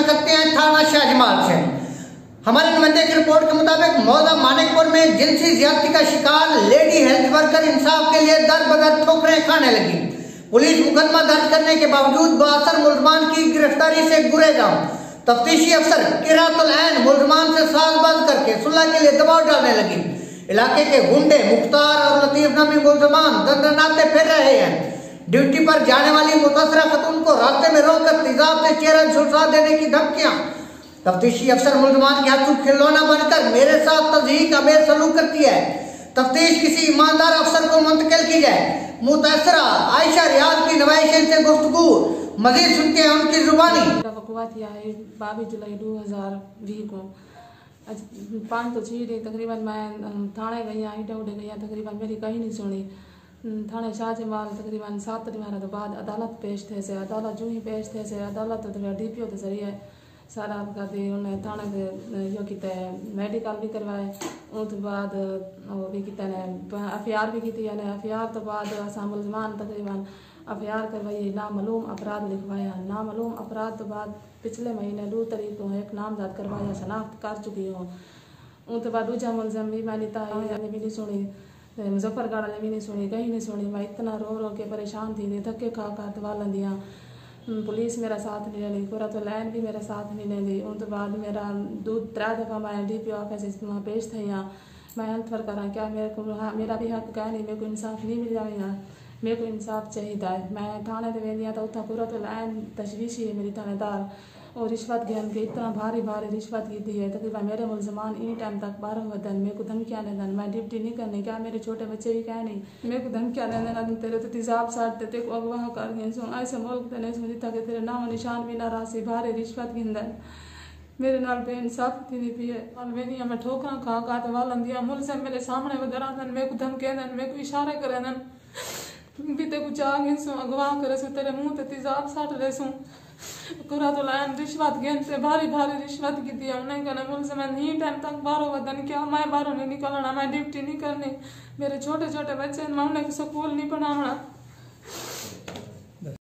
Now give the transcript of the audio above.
शामिल करते हैं थाना शाहजमाल से। हमारे नुमाइंदे की रिपोर्ट के मुताबिक मौजा मानिकपुर में जिनसी ज्यादती का शिकार लेडी हेल्थ वर्कर इंसाफ के लिए दर बदर ठोकरें खाने लगी। पुलिस मुकदमा दर्ज करने के बावजूद 72 मुलजमान की गिरफ्तारी से गुरेगांव। तफ्तीशी अफसर किरातुल ऐन मुलजमान से सालबाज करके सुलह के लिए दबाव डालने लगी। इलाके के गुंडे मुख्तार और लतीफ नामी मुलजमान दंडनाते फिर रहे हैं। ड्यूटी पर जाने वाली मुतासरा खतून को रास्ते में रोककर तेजाब से चेहरा झुलसा देने की धमकियां। तफ्तीशी अफसर मुलजमान के हाथों खिलौना बनकर मेरे साथ तज़हीक अमेज़ सलूक करती है। तफ्तीश किसी ईमानदार अफसर को मुंतकिल की जाए। मुतासरा आयशा रियाज की नुमाइश से गुफ्तगू मजीद सुनते हैं उनकी जुबानी। वक़वा थिया है 22 जुलाई 2020 को 5 तो 6 तकरीबन मैं थाने गई इडे उडे गई तकरीबन मेरी कहीं नहीं सुनी। थाने शाहजमाल तकरीबन 7 दिन बाद अदालत पेश थे से अदालत जो ही पेश थे से अदालत तो DPO के जरिए सारा कर दी उन्हें थाने के यो किया मेडिकल भी करवाए। उस बाद वो भी किया ने FIR भी की ने FIR तो बाद असा मुलजमान तकरीबन FIR करवाई नामालूम अपराध लिखवाया। नामालूम अपराध तो बाद पिछले महीने 2 तारीख को एक नामजद करवाया शनाख्त कर चुकी हूँ। उस बाद दूजा मुलजम भी मैंने भी नहीं सुनी मुजफ्फरगढ़ वाले भी नहीं सुनी कहीं नहीं सुनी। मैं इतना रो रो के परेशान थी धक्के खा दवा दियाँ। पुलिस मेरा साथ नहीं लेनी किरातुल ऐन भी मेरा साथ नहीं लेनी। उस बाद मेरा 3 दफ़ा मैं DPO ऑफिस वहाँ पेश थी। यहाँ मैं हेल्थ वर्कर हाँ क्या मेरे को मेरा भी हक क्या नहीं मेरे को इंसाफ नहीं मिल जाए। यहाँ मेरे को इंसाफ चाहिए। मैं थाने ते वेंदी तो उतना किरातुल ऐन तशवीशी है मेरी थानेदार और रिश्वत घेन के इतना भारी रिश्वत की दी है। तकरीबन मेरे मुलजमान इन टाइम तक 12 वदन मेरे को धमकियाँ नहीं देन मैं ड्यूटी नहीं करनी क्या मेरे छोटे बच्चे भी क्या नहीं मेरे को धमकियाँ नहीं देना तेरे तो तेजाब साट देते को अगवा कर गए सो ऐसे मुल्क देने सुनी था कि तेरे नाम निशान भी ना राशि भारी रिश्वत गिंदन मेरे नाल बेइंसाफी थी पी है और मेरी मैं ठोकरा खा तो वालन दिया मुल से मेरे सामने वगैरह देन मेरे को धमकियाँ देन मेरे को इशारे करे देन भी ते कुछ आ गए सो अगवा करे सो तेरे मुँह ते तेजाब साट ले सो किरातुल ऐन रिश्वत घेनते भारी रिश्वत की थी उन्हें कहना मुझ से मैं नहीं टाइम तक 12 वदन क्या मैं 12 नहीं निकलना मैं ड्यूटी नहीं करनी मेरे छोटे छोटे बच्चे मैं उन्हें स्कूल नहीं पढ़ाना।